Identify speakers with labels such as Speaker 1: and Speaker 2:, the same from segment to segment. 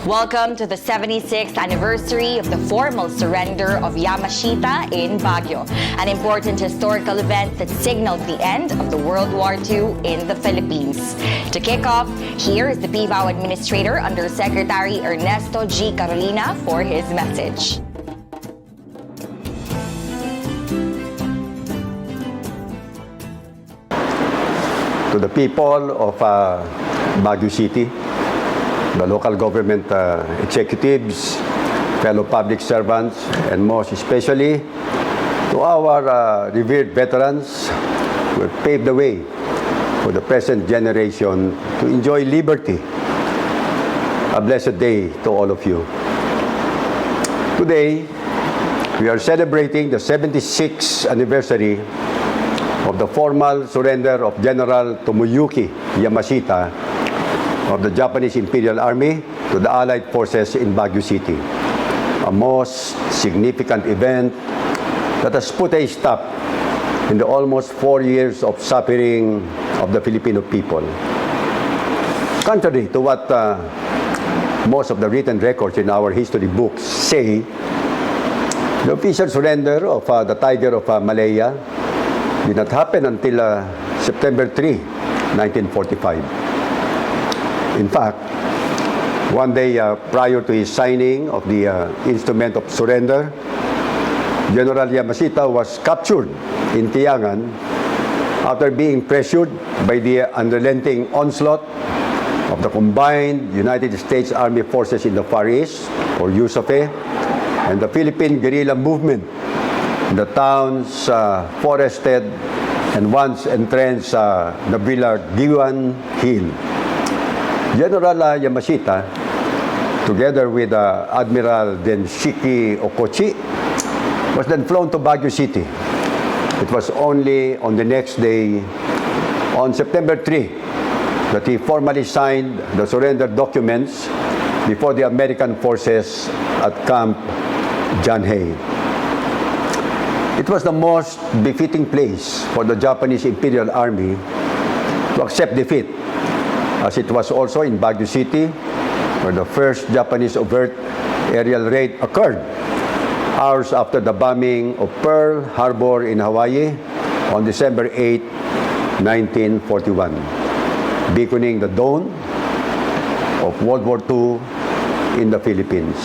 Speaker 1: Welcome to the 76th anniversary of the formal surrender of Yamashita in Baguio, an important historical event that signaled the end of the World War II in the Philippines. To kick off, here is the PVAO Administrator Under Secretary Ernesto G. Carolina for his message.
Speaker 2: To the people of Baguio City, the local government executives, fellow public servants, and most especially to our revered veterans who have paved the way for the present generation to enjoy liberty. A blessed day to all of you. Today, we are celebrating the 76th anniversary of the formal surrender of General Tomoyuki Yamashita of the Japanese Imperial Army to the Allied Forces in Baguio City, a most significant event that has put a stop in the almost 4 years of suffering of the Filipino people. Contrary to what most of the written records in our history books say, the official surrender of the Tiger of Malaya did not happen until September 3, 1945. In fact, one day prior to his signing of the instrument of surrender, General Yamashita was captured in Tiangan after being pressured by the unrelenting onslaught of the combined United States Army Forces in the Far East, or USec, and the Philippine guerrilla movement in the town's forested and once entrenched Napulawan Hill. General Yamashita, together with Admiral Denshichi Okochi, was then flown to Baguio City. It was only on the next day, on September 3, that he formally signed the surrender documents before the American forces at Camp John Hay. It was the most befitting place for the Japanese Imperial Army to accept defeat, as it was also in Baguio City where the first Japanese overt aerial raid occurred, hours after the bombing of Pearl Harbor in Hawaii on December 8, 1941, beaconing the dawn of World War II in the Philippines.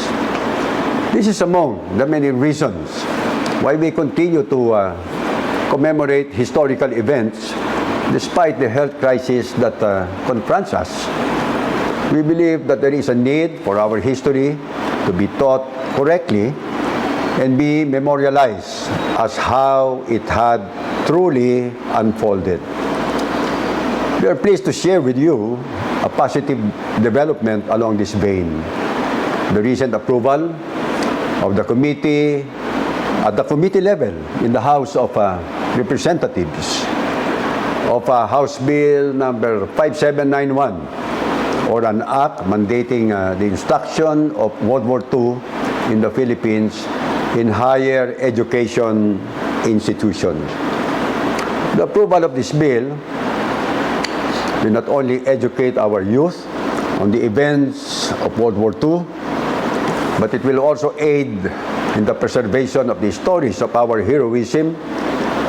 Speaker 2: This is among the many reasons why we continue to commemorate historical events despite the health crisis that confronts us. We believe that there is a need for our history to be taught correctly and be memorialized as how it had truly unfolded. We are pleased to share with you a positive development along this vein. The recent approval of the committee at the committee level in the House of Representatives of House Bill number 5791, or an act mandating the instruction of World War II in the Philippines in higher education institutions. The approval of this bill will not only educate our youth on the events of World War II, but it will also aid in the preservation of the stories of our heroism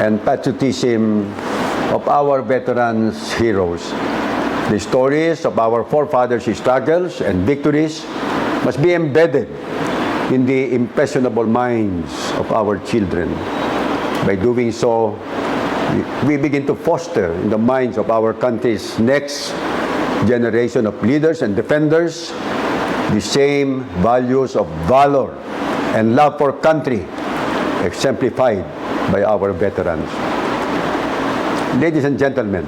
Speaker 2: and patriotism of our veterans heroes. The stories of our forefathers' struggles and victories must be embedded in the impressionable minds of our children. By doing so, we begin to foster in the minds of our country's next generation of leaders and defenders the same values of valor and love for country exemplified by our veterans. Ladies and gentlemen,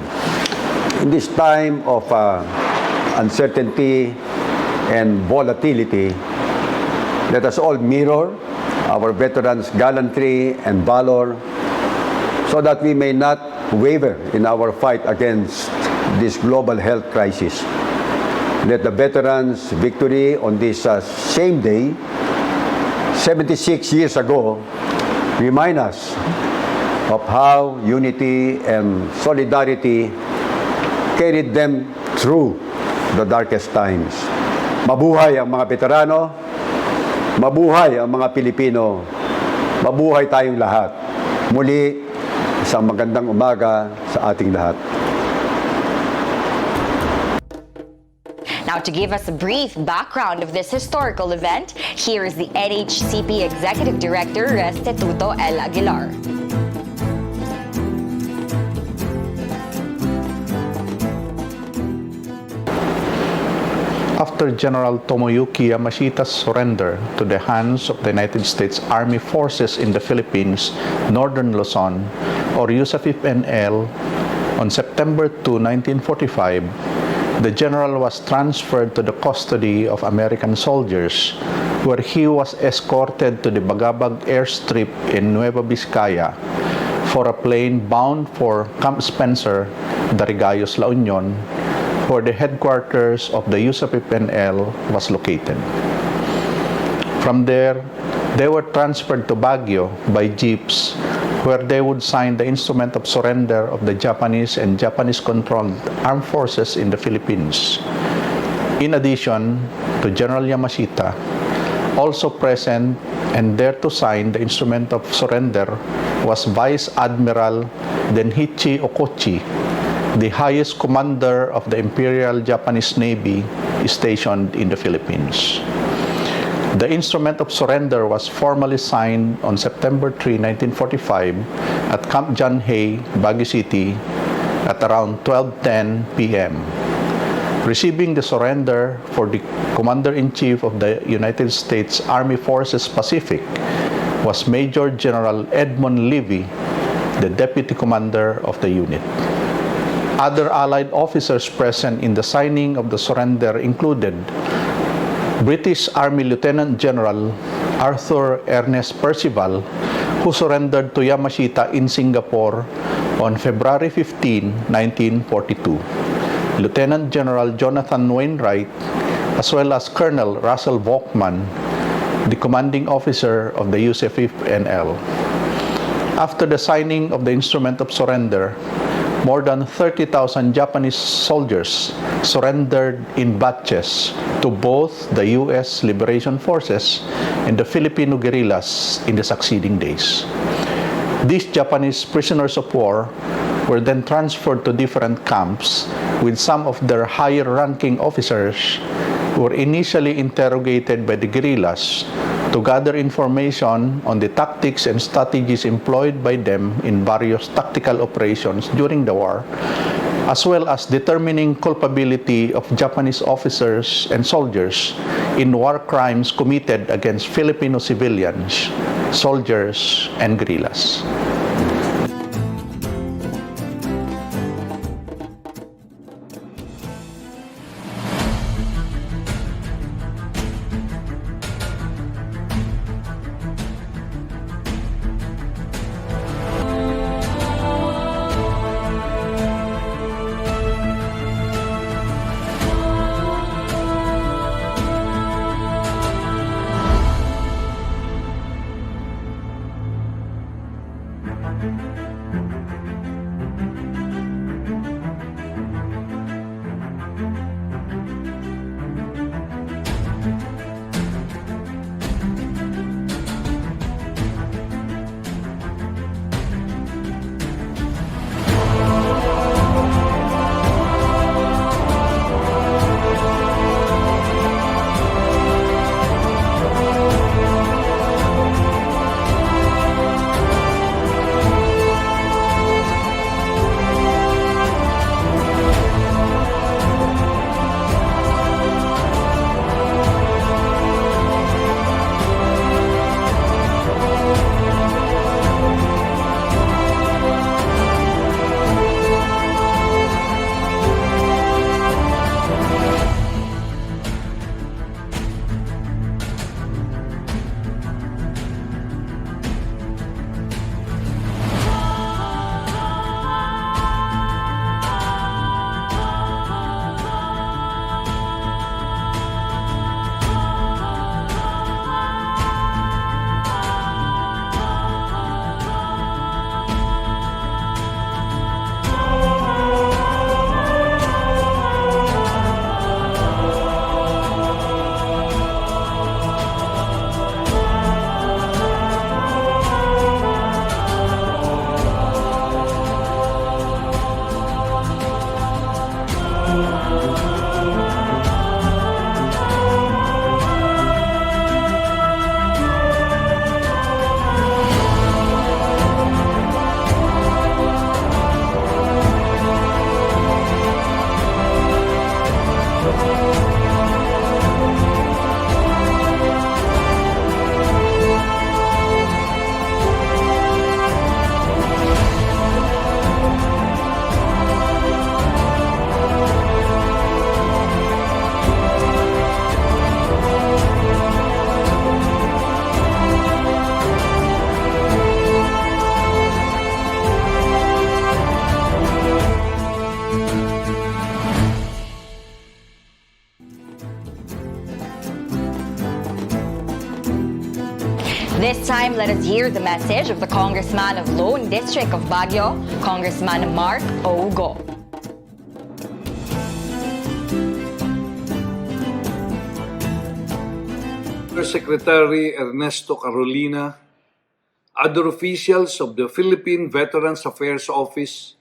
Speaker 2: in this time of uncertainty and volatility, let us all mirror our veterans' gallantry and valor so that we may not waver in our fight against this global health crisis. Let the veterans' victory on this same day, 76 years ago, remind us of how unity and solidarity carried them through the darkest times. Mabuhay ang mga veterano, mabuhay ang mga Pilipino, mabuhay tayong lahat. Muli, isang magandang umaga sa ating lahat.
Speaker 1: Now, to give us a brief background of this historical event, here is the NHCP Executive Director, Restituto L. Aguilar.
Speaker 3: After General Tomoyuki Yamashita's surrender to the hands of the United States Army Forces in the Philippines, Northern Luzon, or USAF-NL, on September 2, 1945, the general was transferred to the custody of American soldiers, where he was escorted to the Bagabag airstrip in Nueva Vizcaya for a plane bound for Camp Spencer, Darigayos, La Union, where the headquarters of the USAF-NL was located. From there, they were transferred to Baguio by jeeps, where they would sign the instrument of surrender of the Japanese and Japanese-controlled armed forces in the Philippines. In addition to General Yamashita, also present and there to sign the instrument of surrender was Vice Admiral Denshichi Okochi, the highest commander of the Imperial Japanese Navy stationed in the Philippines. The instrument of surrender was formally signed on September 3, 1945 at Camp John Hay, Baguio City at around 12:10 p.m. Receiving the surrender for the Commander-in-Chief of the United States Army Forces Pacific was Major General Edmund Levy, the Deputy Commander of the unit. Other Allied officers present in the signing of the surrender included British Army Lieutenant General Arthur Ernest Percival, who surrendered to Yamashita in Singapore on February 15, 1942, Lieutenant General Jonathan Wainwright, as well as Colonel Russell Volkman, the commanding officer of the USAF-NL. After the signing of the instrument of surrender, more than 30,000 Japanese soldiers surrendered in batches to both the U.S. Liberation Forces and the Filipino guerrillas in the succeeding days. These Japanese prisoners of war were then transferred to different camps, with some of their higher-ranking officers who were initially interrogated by the guerrillas to gather information on the tactics and strategies employed by them in various tactical operations during the war, as well as determining culpability of Japanese officers and soldiers in war crimes committed against Filipino civilians, soldiers, and guerrillas.
Speaker 1: This time, let us hear the message of the Congressman of Lone District of Baguio, Congressman Mark Ogo.
Speaker 4: Secretary Ernesto Carolina, other officials of the Philippine Veterans Affairs Office,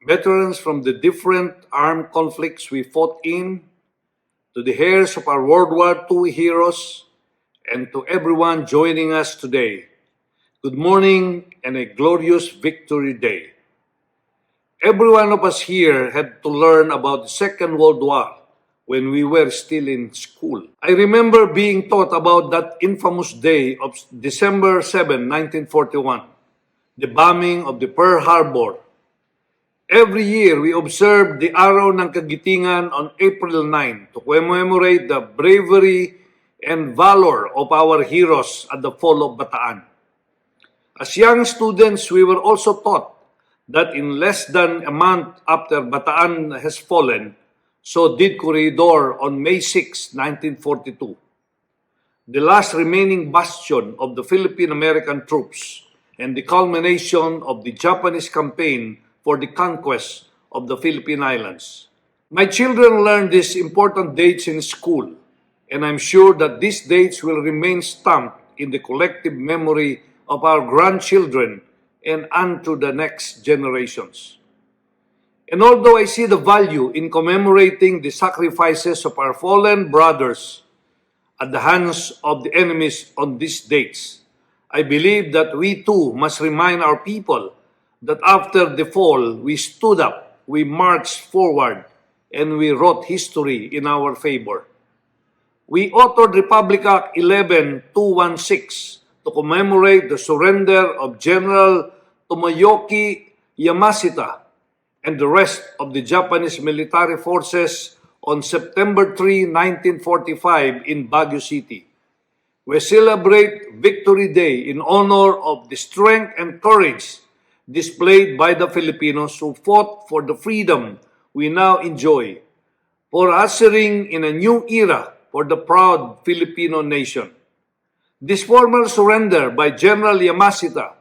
Speaker 4: veterans from the different armed conflicts we fought in, to the heirs of our World War II heroes, and to everyone joining us today. Good morning and a glorious Victory Day. Every one of us here had to learn about the Second World War when we were still in school. I remember being taught about that infamous day of December 7, 1941, the bombing of the Pearl Harbor. Every year, we observe the Araw ng Kagitingan on April 9 to commemorate the bravery and valor of our heroes at the fall of Bataan. As young students, we were also taught that in less than a month after Bataan has fallen, so did Corridor on May 6, 1942. The last remaining bastion of the Philippine-American troops and the culmination of the Japanese campaign for the conquest of the Philippine Islands. My children learned these important dates in school, and I'm sure that these dates will remain stamped in the collective memory of our grandchildren and unto the next generations. And although I see the value in commemorating the sacrifices of our fallen brothers at the hands of the enemies on these dates, I believe that we too must remind our people that after the fall, we stood up, we marched forward, and we wrote history in our favor. We authored Republic Act 11216 to commemorate the surrender of General Tomoyuki Yamashita and the rest of the Japanese military forces on September 3, 1945 in Baguio City. We celebrate Victory Day in honor of the strength and courage displayed by the Filipinos who fought for the freedom we now enjoy, for ushering in a new era for the proud Filipino nation. This formal surrender by General Yamashita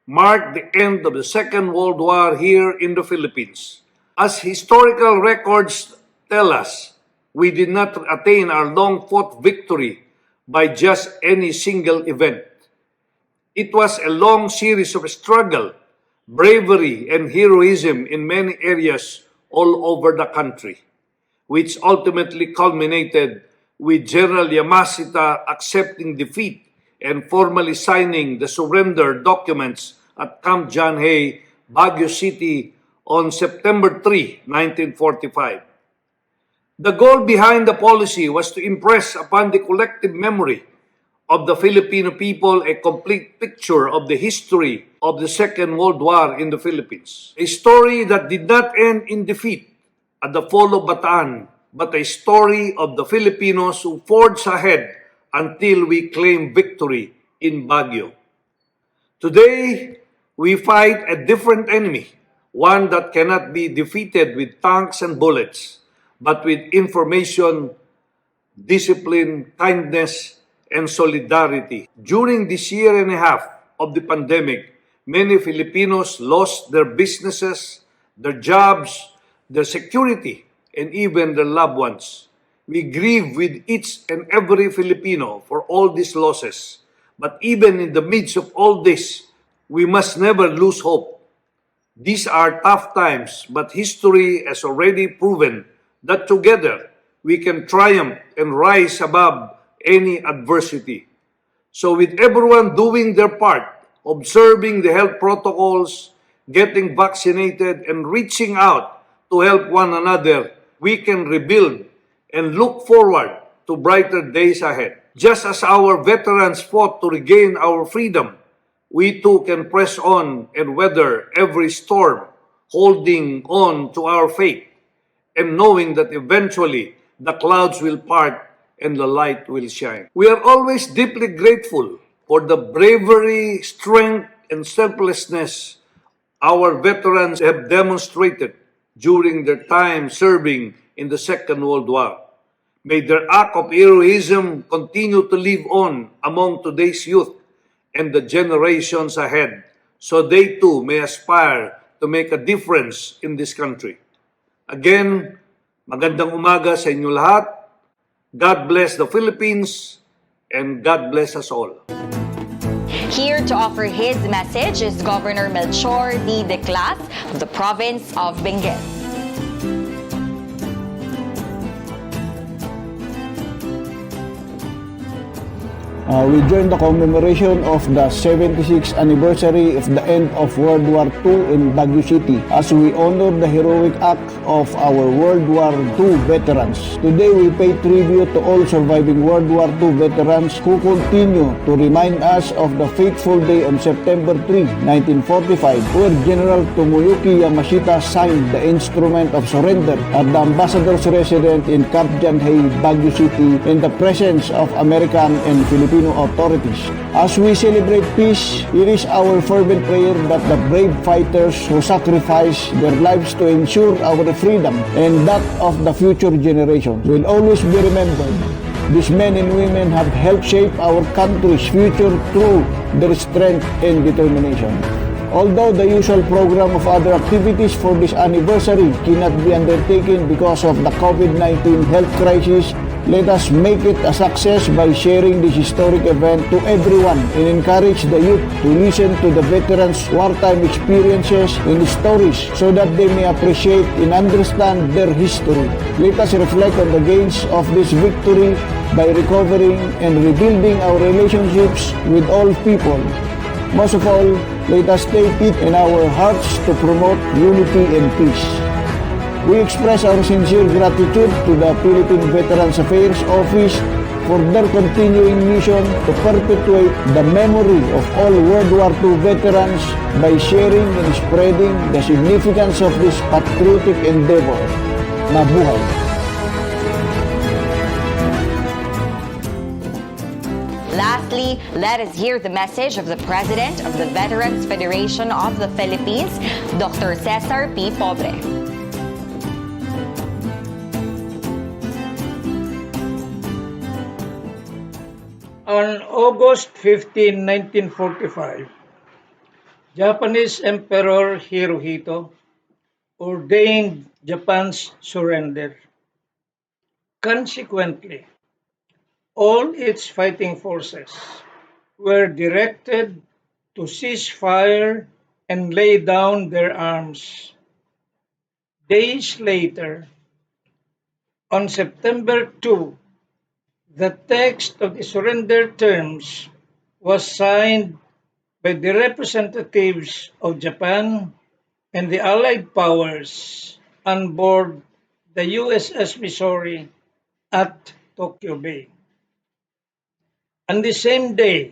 Speaker 4: marked the end of the Second World War here in the Philippines. As historical records tell us, we did not attain our long-fought victory by just any single event. It was a long series of struggle, bravery, and heroism in many areas all over the country, which ultimately culminated with General Yamashita accepting defeat and formally signing the surrender documents at Camp John Hay, Baguio City on September 3, 1945. The goal behind the policy was to impress upon the collective memory of the Filipino people a complete picture of the history of the Second World War in the Philippines. A story that did not end in defeat at the fall of Bataan, but a story of the Filipinos who forged ahead until we claimed victory in Baguio. Today, we fight a different enemy, one that cannot be defeated with tanks and bullets, but with information, discipline, kindness, and solidarity. During this year and a half of the pandemic, many Filipinos lost their businesses, their jobs, their security, and even their loved ones. We grieve with each and every Filipino for all these losses. But even in the midst of all this, we must never lose hope. These are tough times, but history has already proven that together we can triumph and rise above any adversity. So with everyone doing their part, observing the health protocols, getting vaccinated, and reaching out to help one another, we can rebuild and look forward to brighter days ahead. Just as our veterans fought to regain our freedom, we too can press on and weather every storm, holding on to our faith and knowing that eventually the clouds will part and the light will shine. We are always deeply grateful for the bravery, strength, and selflessness our veterans have demonstrated during their time serving in the Second World War. May their act of heroism continue to live on among today's youth and the generations ahead so they too may aspire to make a difference in this country. Again, magandang umaga sa inyo lahat. God bless the Philippines and God bless us all.
Speaker 1: Here to offer his message is Governor Melchor D. Declas of the province of Benguet.
Speaker 5: We join the commemoration of the 76th anniversary of the end of World War II in Baguio City as we honor the heroic act of our World War II veterans. Today we pay tribute to all surviving World War II veterans who continue to remind us of the fateful day on September 3, 1945, where General Tomoyuki Yamashita signed the instrument of surrender at the ambassador's residence in Camp Janhay, Baguio City in the presence of American and Filipino authorities. As we celebrate peace, it is our fervent prayer that the brave fighters who sacrificed their lives to ensure our freedom and that of the future generations will always be remembered. These men and women have helped shape our country's future through their strength and determination. Although the usual program of other activities for this anniversary cannot be undertaken because of the COVID-19 health crisis, let us make it a success by sharing this historic event to everyone and encourage the youth to listen to the veterans' wartime experiences and stories so that they may appreciate and understand their history. Let us reflect on the gains of this victory by recovering and rebuilding our relationships with all people. Most of all, let us take it in our hearts to promote unity and peace. We express our sincere gratitude to the Philippine Veterans Affairs Office for their continuing mission to perpetuate the memory of all World War II veterans by sharing and spreading the significance of this patriotic endeavor. Mabuhay!
Speaker 1: Lastly, let us hear the message of the President of the Veterans Federation of the Philippines, Dr. Cesar P. Pobre.
Speaker 6: On August 15, 1945, Japanese Emperor Hirohito ordained Japan's surrender. Consequently, all its fighting forces were directed to cease fire and lay down their arms. Days later, on September 2, the text of the surrender terms was signed by the representatives of Japan and the Allied powers on board the USS Missouri at Tokyo Bay. On the same day,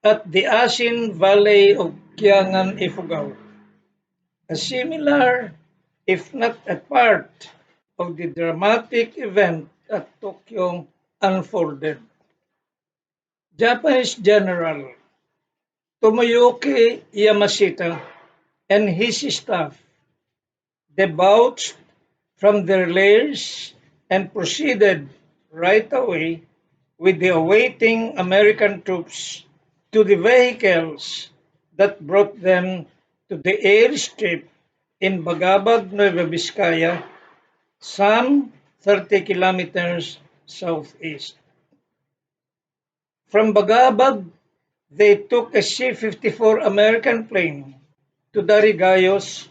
Speaker 6: at the Asin Valley of Kiangan, Ifugao, a similar, if not a part, of the dramatic event at Tokyo unfolded. Japanese General Tomoyuki Yamashita and his staff debouched from their lairs and proceeded right away with the awaiting American troops to the vehicles that brought them to the airstrip in Bagabag, Nueva Vizcaya, some 30 kilometers southeast. From Bagabag, they took a C-54 American plane to Darigayos,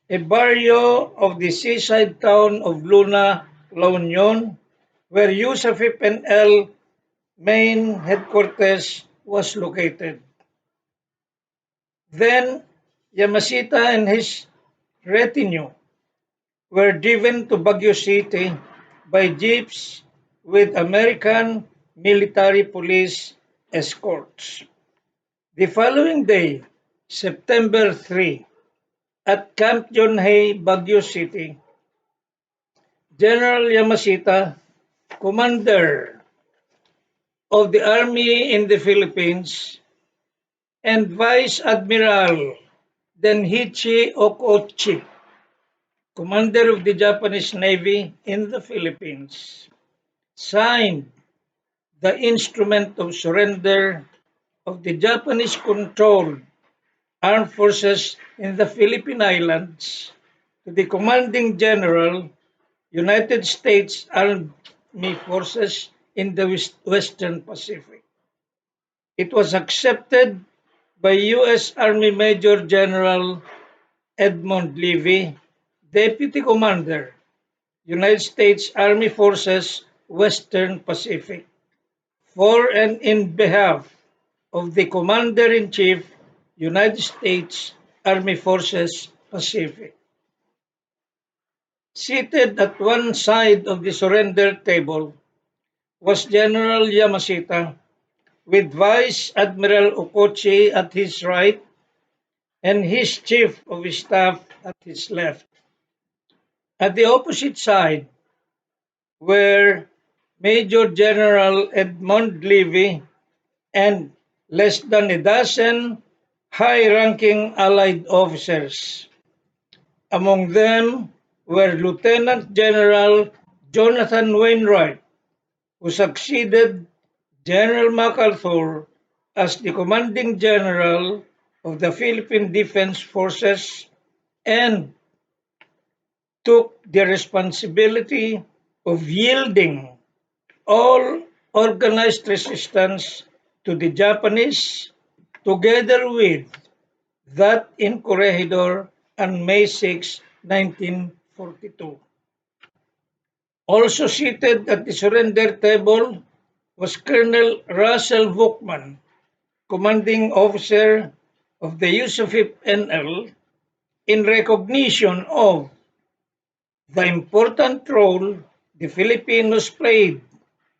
Speaker 6: a barrio of the seaside town of Luna, La Union, where USAF-L main headquarters was located. Then, Yamashita and his retinue were driven to Baguio City by jeeps with American military police escorts. The following day, September 3, at Camp Janhay, Baguio City, General Yamashita, commander of the Army in the Philippines, and Vice Admiral Denshichi Okochi, commander of the Japanese Navy in the Philippines, signed the instrument of surrender of the Japanese-controlled armed forces in the Philippine Islands to the Commanding General, United States Army Forces in the Western Pacific. It was accepted by U.S. Army Major General Edmund Levy, Deputy Commander, United States Army Forces, Western Pacific, for and in behalf of the Commander-in-Chief, United States Army Forces, Pacific. Seated at one side of the surrender table was General Yamashita, with Vice Admiral Okochi at his right and his Chief of Staff at his left. At the opposite side were Major General Edmund Levy and less than a dozen high-ranking Allied officers. Among them were Lieutenant General Jonathan Wainwright, who succeeded General MacArthur as the commanding general of the Philippine Defense Forces and took the responsibility of yielding all organized resistance to the Japanese, together with that in Corregidor on May 6, 1942. Also seated at the surrender table was Colonel Russell Volkman, commanding officer of the USec NL, in recognition of the important role the Filipinos played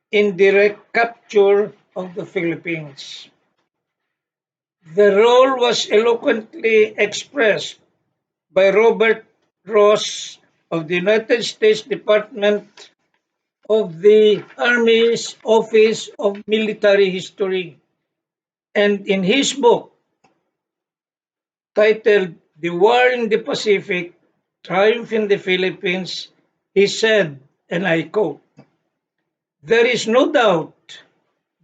Speaker 6: in the recapture of the Philippines. The role was eloquently expressed by Robert Ross of the United States Department of the Army's Office of Military History, and in his book titled The War in the Pacific, Triumph in the Philippines, he said, and I quote, "There is no doubt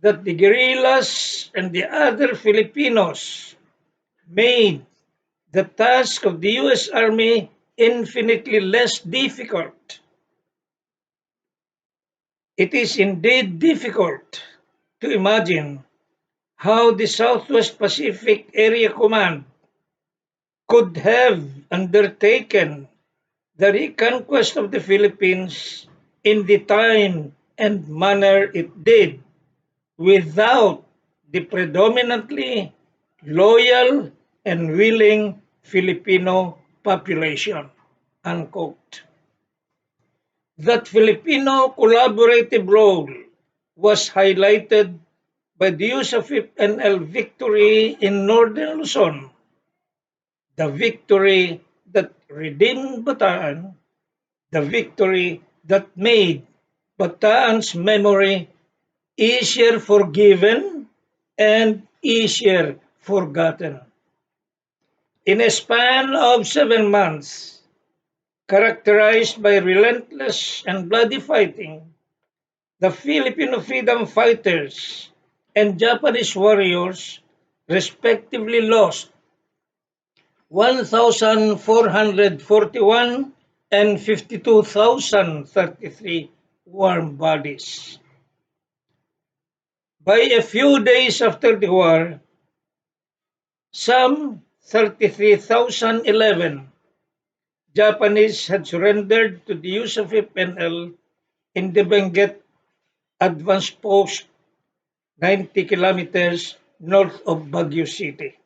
Speaker 6: that the guerrillas and the other Filipinos made the task of the U.S. Army infinitely less difficult. It is indeed difficult to imagine how the Southwest Pacific Area Command could have undertaken the reconquest of the Philippines in the time and manner it did without the predominantly loyal and willing Filipino population." Unquote. That Filipino collaborative role was highlighted by the use of FIP-NL victory in Northern Luzon, the victory that redeemed Bataan, the victory that made Bataan's memory easier forgiven and easier forgotten. In a span of 7 months, characterized by relentless and bloody fighting, the Filipino freedom fighters and Japanese warriors respectively lost 1,441 and 52,033 warm bodies. By a few days after the war, some 33,011 Japanese had surrendered to the use of FIP-NL in the Benguet Advanced Post 90 kilometers north of Baguio City.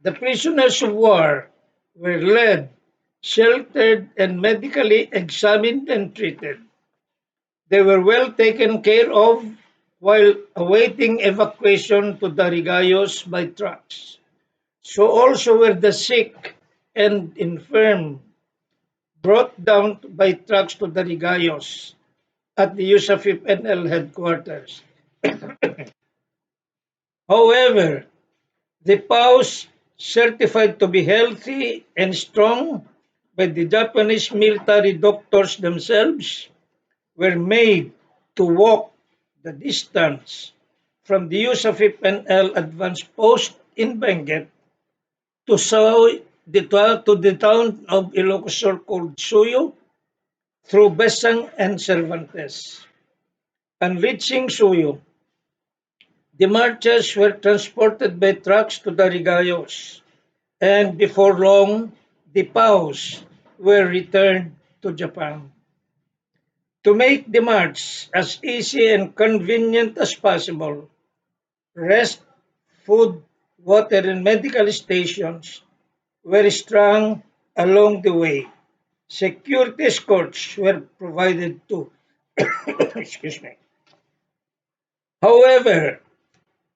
Speaker 6: The prisoners of war were led, sheltered, and medically examined and treated. They were well taken care of while awaiting evacuation to Darigayos by trucks. So also were the sick and infirm brought down by trucks to Darigayos at the USAFIP-NL headquarters. However, the POWs certified to be healthy and strong by the Japanese military doctors themselves were made to walk the distance from the USAF-PNL advanced post in Benguet to the town of Ilocos Sur called Suyo through Besang and Cervantes. On reaching Suyo, the marchers were transported by trucks to Darigayos, and before long, the PVAOs were returned to Japan. To make the march as easy and convenient as possible, rest, food, water, and medical stations were strung along the way. Security escorts were provided too. Excuse me. However,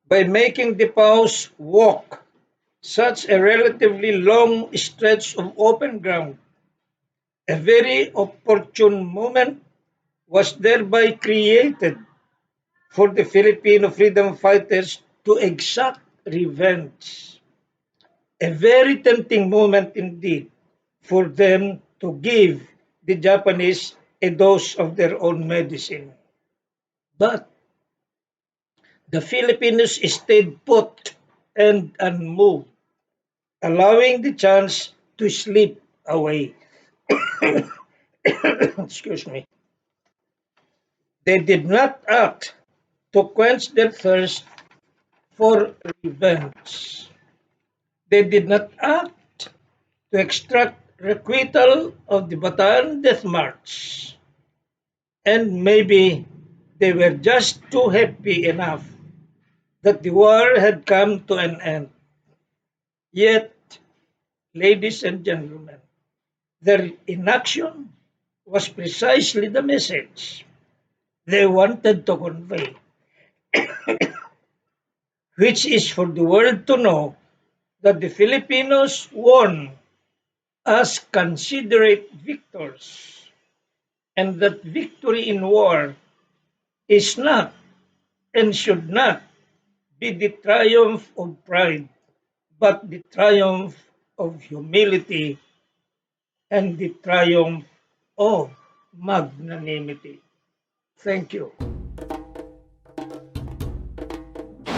Speaker 6: by making the PVAOs walk such a relatively long stretch of open ground, a very opportune moment was thereby created for the Filipino freedom fighters to exact revenge. A very tempting moment indeed for them to give the Japanese a dose of their own medicine. But the Filipinos stayed put and unmoved, allowing the chance to slip away. Excuse me. They did not act to quench their thirst for revenge. They did not act to extract requital of the Bataan Death March. And maybe they were just too happy enough that the war had come to an end. Yet, ladies and gentlemen, their inaction was precisely the message they wanted to convey, which is for the world to know that the Filipinos won as considerate victors, and that victory in war is not and should not be the triumph of pride, but the triumph of humility and the triumph of magnanimity. Thank you.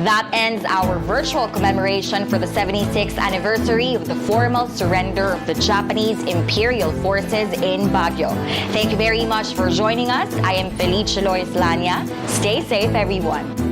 Speaker 1: That ends our virtual commemoration for the 76th anniversary of the formal surrender of the Japanese Imperial Forces in Baguio. Thank you very much for joining us. I am Felice Lois Lania. Stay safe, everyone.